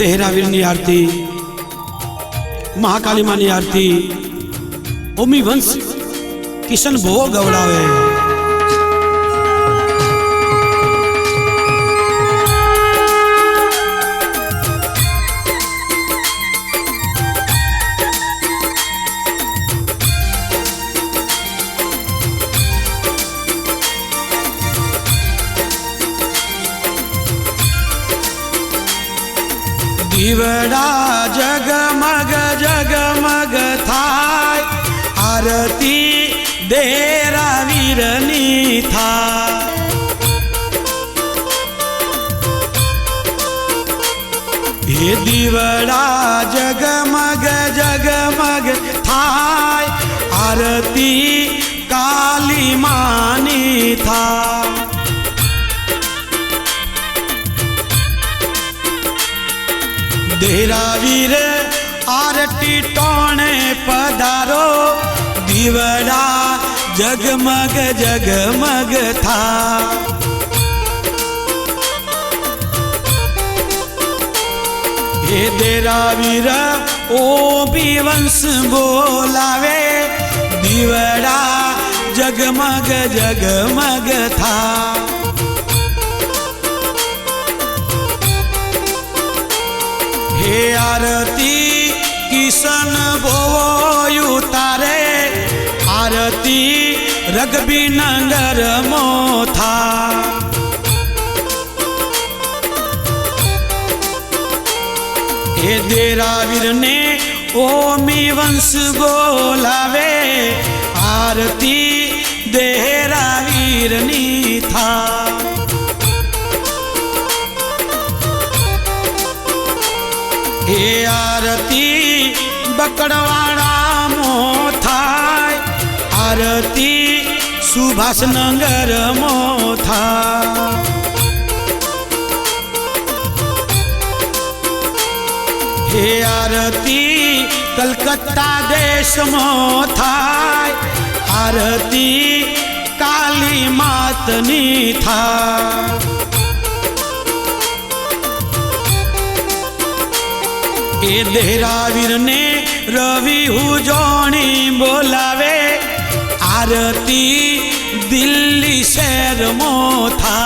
देहरावीर आरती, महाकाली मानी आरती ओमी वंश किशन भोवो गवड़ावे। दीवड़ा जगमग जगमग थाय, आरती देहरावीरनी थाय। ये दीवड़ा जगमग जगमग थाय, आरती काली मानी थाय। देहरावीर आरती टोणे पधारो, दीवड़ा जगमग जगमग था। ये देहरावीर ओ भी वंश बोलावे, दीवड़ा जगमग जगमग था। हे आरती किशन भोवो उतारे, आरती रगबी नगर मोथा। हे देहरावीर ने ओमी वंश बोलावे, आरती देहरावीरनी था। हे आरती बकड़वाड़ा मोथाय, आरती सुभाष नगर मोथा। हे आरती कलकत्ता देश मोथाय, आरती काली मातनी था। ए देहरावीर ने रवि हुजोणी बोलावे, आरती दिल्ली शहर मोथा।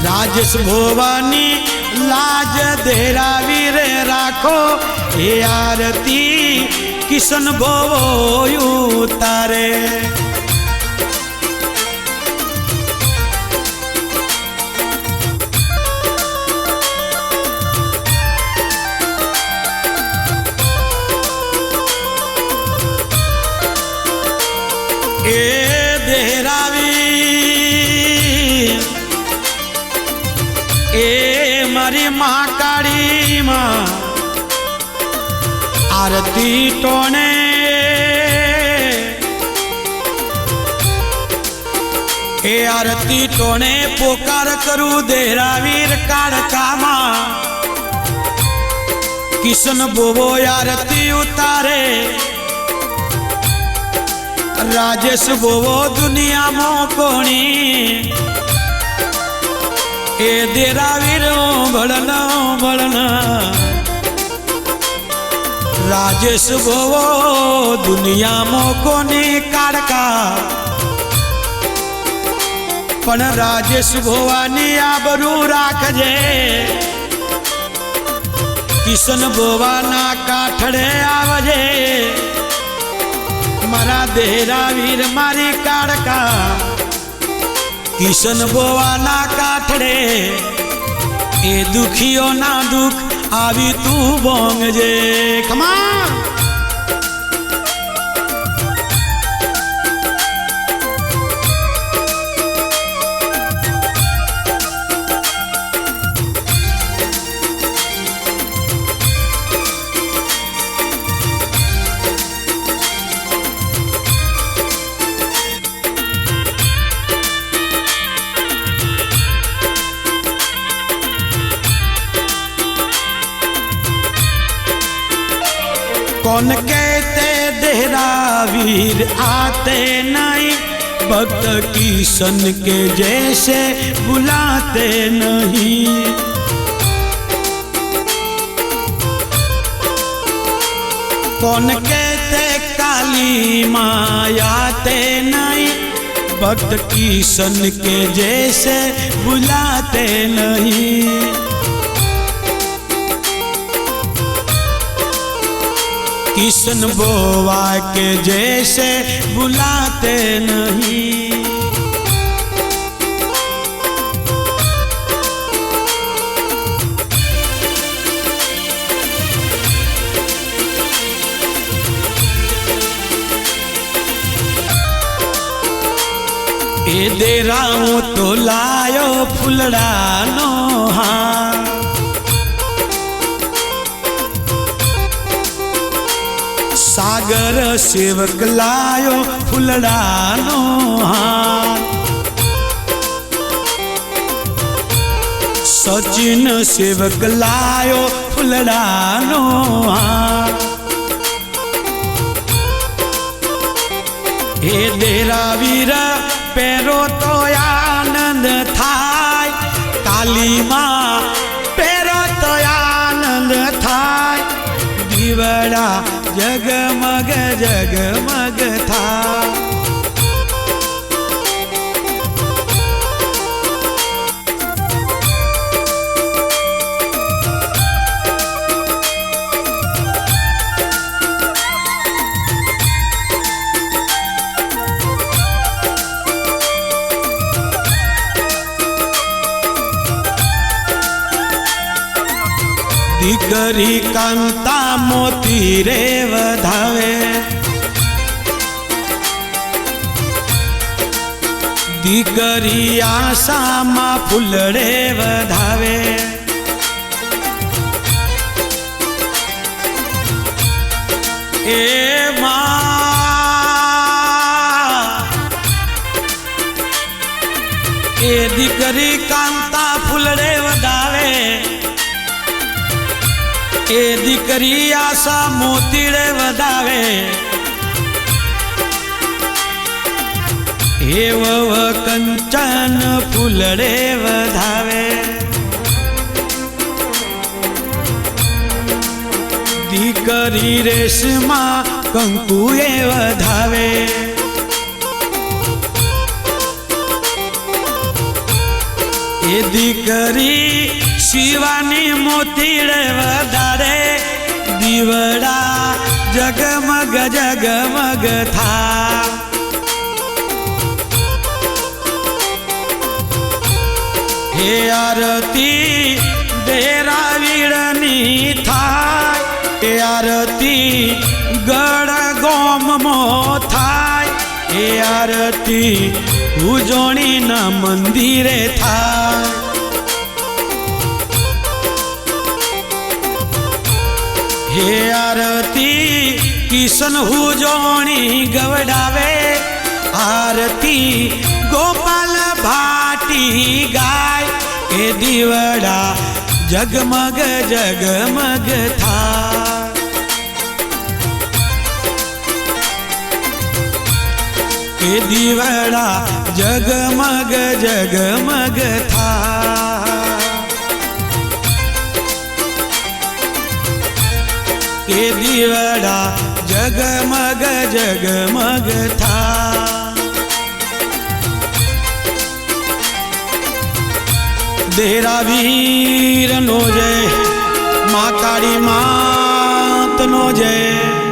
राजेश भोवानी लाज देहरावीर राखो, ए आरती किशन भोवो उतारे। ए देहरावीर ए मारी महाकाली मां, आरती टोणे ए आरती टोणे पोकार करू देहरावीर काड़का मां। किशन भोवो आरती उतारे, राजेश भोवो दुनिया मो कोणी। ए देहरावीर भड़ना भड़ना, राजेश भोवो दुनिया मो कोणी काड़का। पण राजेश भोवानी आबरू राखजे, किशन भोवाना काठड़े आवजे। मारा देहरावीर मारी काड़का, किशन भोवाना काठड़े। ए दुखियो ना दुख आवी तू बोंगजे। खमा कौन कहते देहरावीर आते नहीं, भक्त किशन के जैसे बुलाते नहीं। कौन कहते काली मायाते नहीं, भक्त किशन के जैसे बुलाते नहीं। किशन बोवा के जैसे बुलाते नहीं। ए देराऊं तो लायो फुलड़ानो हार, सागर सेवक लायो फुलड़ानो हार। सचिन सेवक लायो फुलड़ानो हार। हे डेरा वीर पेरो तो आनंद थाय, काली मां पेरो तो आनंद थाय। दीवड़ा जगमग जगमग था। दीकरी कांता मोती रे वधावे, दीकरी आशा मा फूलड़े वधावे। ए मां ए दीकरी कांता फूलड़े वधावे, ए दीकरी आशा मोतीड़े वधावे। हे वव कंचन फूलड़े वधावे। दीकरी रेशमा कंकुए वधावे। ए दीकरी शिवानी मोतीड़े वधारे। दीवड़ा जगमग जगमग था। हे आरती डेरा वीरनी थाय, हे आरती गढ़ गोम मो थाय। हे आरती उजोणी ना मंदिरे थाय। हे आरती किशन हुजोणी गवडावे। आरती गोपाल भाटी गाय। ए दीवड़ा जगमग जगमग था। ए दीवड़ा जगमग जगमग था। ए दीवड़ा जगमग जगमग था। डेरा वीर नो जय, मां काली मात नो जय।